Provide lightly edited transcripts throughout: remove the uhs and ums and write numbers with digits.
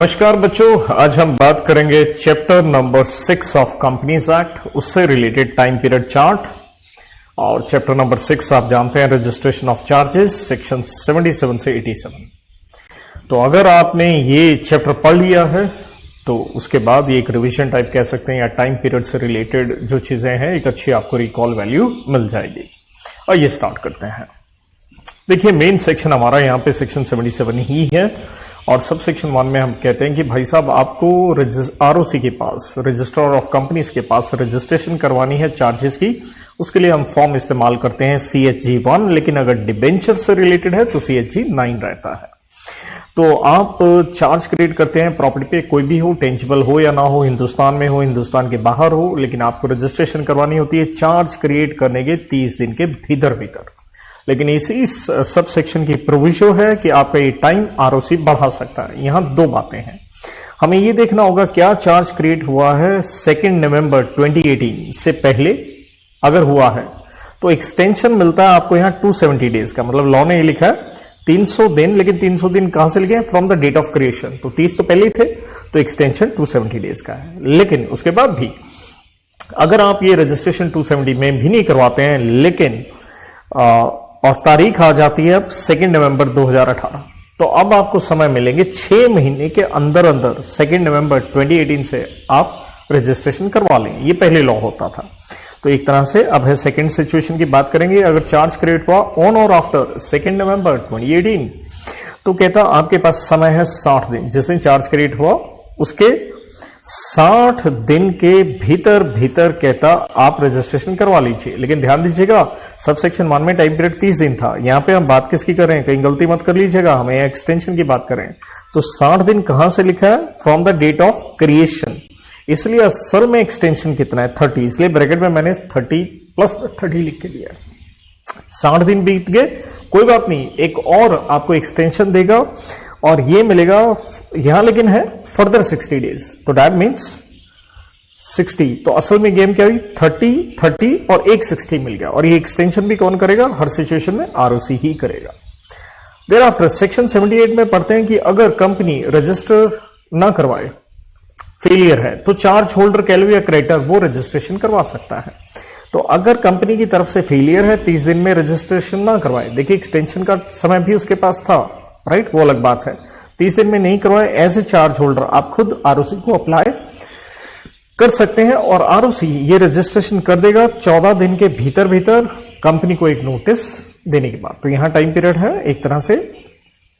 नमस्कार बच्चों, आज हम बात करेंगे chapter number 6 of companies act, उससे रिलेटेड टाइम पीरियड चार्ट। और चैप्टर नंबर 6 आप जानते हैं रजिस्ट्रेशन ऑफ चार्जेस, सेक्शन 77 से 87। तो अगर आपने ये चैप्टर पढ़ लिया है तो उसके बाद ये एक रिवीजन टाइप कह सकते हैं, या टाइम पीरियड से रिलेटेड जो चीजें हैं एक अच्छी आपको रिकॉल वैल्यू मिल जाएगी। और ये स्टार्ट करते हैं। देखिए, मेन सेक्शन हमारा यहाँ पे सेक्शन 77 ही है। और सब सेक्शन 1 में हम कहते हैं कि भाई साहब आपको आरओसी के पास, रजिस्ट्रार ऑफ कंपनीज के पास रजिस्ट्रेशन करवानी है चार्जेस की। उसके लिए हम फॉर्म इस्तेमाल करते हैं CHG1, लेकिन अगर डिबेंचर से रिलेटेड है तो CHG9 रहता है। तो आप चार्ज क्रिएट करते हैं प्रॉपर्टी पे, कोई भी हो, टेंजिबल हो या ना हो, हिंदुस्तान में हो, हिंदुस्तान के बाहर हो, लेकिन आपको रजिस्ट्रेशन करवानी होती है चार्ज क्रिएट करने के 30 दिन के भीतर। लेकिन इसी सब सेक्शन की प्रोविजन है कि आपका ये टाइम आरओसी बढ़ा सकता है। यहां दो बातें हैं, हमें ये देखना होगा क्या चार्ज क्रिएट हुआ है 2 नवंबर 2018 से पहले। अगर हुआ है तो एक्सटेंशन मिलता है आपको यहां 270 डेज का। मतलब लॉ ने ये लिखा है 300 दिन, लेकिन 300 दिन कहां से लिखे? From the date of creation. तो 30 तो पहले ही थे, तो एक्सटेंशन 270 डेज का है। लेकिन उसके बाद भी अगर आप ये रजिस्ट्रेशन 270 में भी नहीं करवाते हैं, लेकिन और तारीख आ जाती है अब 2 नवंबर 2018, तो अब आपको समय मिलेंगे 6 महीने के अंदर 2 नवंबर 2018 से आप रजिस्ट्रेशन करवा लें। ये पहले लॉ होता था। तो एक तरह से अब है सेकंड सिचुएशन की बात करेंगे। अगर चार्ज क्रिएट हुआ ऑन और आफ्टर 2 नवंबर 2018, तो कहता आपके पास समय है 60 दिन। जिस दिन चार्ज क्रिएट हुआ उसके 60 दिन के भीतर कहता आप रजिस्ट्रेशन करवा लीजिए। लेकिन ध्यान दीजिएगा, सब सेक्शन 1 में टाइम पीरियड 30 दिन था। यहां पे हम बात किसकी कर रहे हैं? कहीं गलती मत कर लीजिएगा, हमें एक्सटेंशन की बात कर रहे हैं। तो 60 दिन कहां से लिखा है? From the date of creation. इसलिए असल में एक्सटेंशन कितना है? 30। इसलिए ब्रैकेट में मैंने 30 प्लस 30 लिख के दिया है। 60 दिन बीत गए, कोई बात नहीं, एक और आपको एक्सटेंशन देगा और ये मिलेगा यहां, लेकिन है फर्दर 60 डेज। तो दैट मीन्स 60। तो असल में गेम क्या हुई? 30 और एक 60 मिल गया। और ये एक्सटेंशन भी कौन करेगा? हर सिचुएशन में आरओसी ही करेगा। देयर आफ्टर सेक्शन 78 में पढ़ते हैं कि अगर कंपनी रजिस्टर ना करवाए, फेलियर है, तो चार्ज होल्डर कह लो या क्रेडिटर वो रजिस्ट्रेशन करवा सकता है। तो अगर कंपनी की तरफ से फेलियर है, 30 दिन में रजिस्ट्रेशन ना करवाए, देखिए एक्सटेंशन का समय भी उसके पास था, राइट, वो अलग बात है। 30 दिन में नहीं करवाए, एज ए चार्ज होल्डर आप खुद आरओसी को अप्लाई कर सकते हैं। और आरओसी ये रजिस्ट्रेशन कर देगा 14 दिन के भीतर कंपनी को एक नोटिस देने के बाद। तो यहां टाइम पीरियड है एक तरह से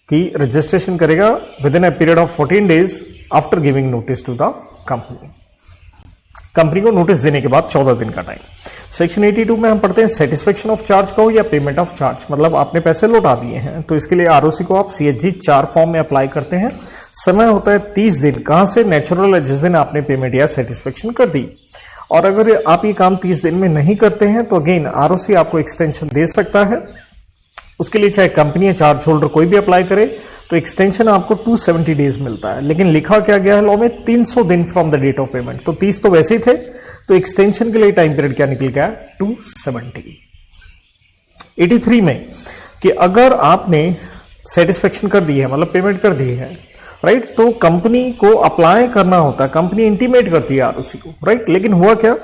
कि रजिस्ट्रेशन करेगा within a period of 14 days after giving notice to the company को नोटिस देने के बाद 14 दिन का टाइम। सेक्शन 82 में हम पढ़ते हैं सेटिस्फेक्शन ऑफ चार्ज का हो या पेमेंट ऑफ चार्ज, मतलब आपने पैसे लौटा दिए हैं, तो इसके लिए आरओसी को आप CHG4 फॉर्म में अप्लाई करते हैं। समय होता है 30 दिन। कहां से? नेचुरल, जिस दिन आपने पेमेंट या सेटिस्फेक्शन कर दी। और अगर आप ये काम 30 दिन में नहीं करते हैं तो अगेन आरओसी आपको एक्सटेंशन दे सकता है। उसके लिए चाहे कंपनी या चार्ज होल्डर कोई भी अप्लाई करे, तो एक्सटेंशन आपको 270 डेज मिलता है। लेकिन लिखा क्या गया है लॉ में? 300 दिन from the date of payment. तो 30 तो वैसे ही थे, तो एक्सटेंशन के लिए टाइम पीरियड क्या निकल गया? 270। 83 में कि अगर आपने सेटिस्फेक्शन कर दी है, मतलब पेमेंट कर दी है, राइट, तो कंपनी को अप्लाई करना होता है, कंपनी इंटीमेट करती है आरओसी को, राइट। लेकिन हुआ क्या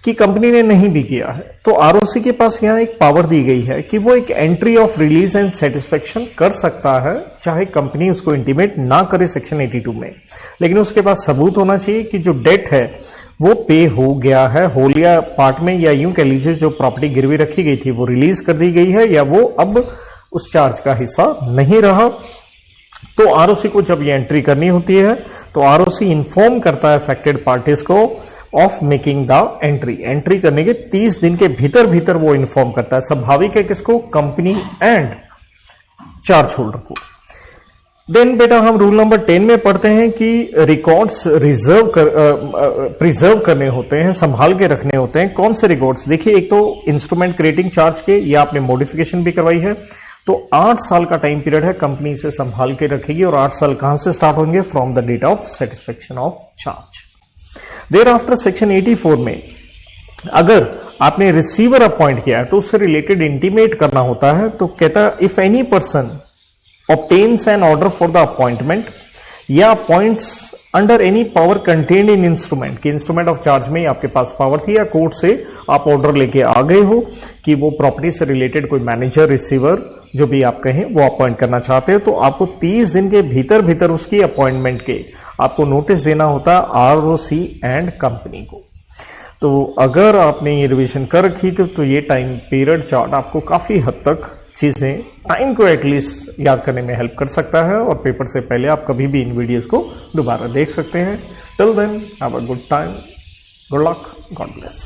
कि कंपनी ने नहीं भी किया है, तो आरओसी के पास यहां एक पावर दी गई है कि वो एक entry of release and satisfaction कर सकता है, चाहे कंपनी उसको इंटीमेट ना करे सेक्शन 82 में। लेकिन उसके पास सबूत होना चाहिए कि जो डेट है वो पे हो गया है, होल या पार्ट में, या यूं कह लीजिए जो प्रॉपर्टी गिरवी रखी गई थी वो रिलीज कर दी गई है, या वो अब उस चार्ज का हिस्सा नहीं रहा। तो आरओसी को जब ये एंट्री करनी होती है तो आरओसी इन्फॉर्म करता है अफेक्टेड पार्टीज को ऑफ मेकिंग द एंट्री करने के 30 दिन के भीतर वो इन्फॉर्म करता है। स्वाभाविक है किसको? कंपनी एंड चार्ज होल्डर को। देन बेटा हम रूल नंबर 10 में पढ़ते हैं कि रिकॉर्ड्स प्रिजर्व करने होते हैं, संभाल के रखने होते हैं। कौन से रिकॉर्ड्स? देखिए, एक तो इंस्ट्रूमेंट क्रिएटिंग चार्ज के, या आपने मॉडिफिकेशन भी करवाई है, तो 8 साल का टाइम पीरियड है, कंपनी से संभाल के रखेगी। और 8 साल कहां से स्टार्ट होंगे? From the date of satisfaction of charge. Thereafter section 84 में अगर आपने रिसीवर अपॉइंट किया है तो उससे रिलेटेड इंटीमेट करना होता है। तो कहता है if any person obtains an order for the appointment या appoints under any power contained in instrument, कि इंस्ट्रूमेंट ऑफ चार्ज में आपके पास पावर थी या कोर्ट से आप ऑर्डर लेके आ गए हो कि वो प्रॉपर्टी से रिलेटेड कोई मैनेजर, रिसीवर, जो भी आप कहें, वो अपॉइंट करना चाहते हो, तो आपको 30 दिन के भीतर भीतर उसकी अपॉइंटमेंट के आपको नोटिस देना होता है ROC एंड कंपनी को। तो अगर आपने ये रिवीजन कर रखी तो ये टाइम पीरियड चार्ट आपको काफी हद तक चीजें, टाइम को एटलीस्ट याद करने में हेल्प कर सकता है, और पेपर से पहले आप कभी भी इन वीडियोस को दोबारा देख सकते हैं। Till then have a good time, good luck, God bless.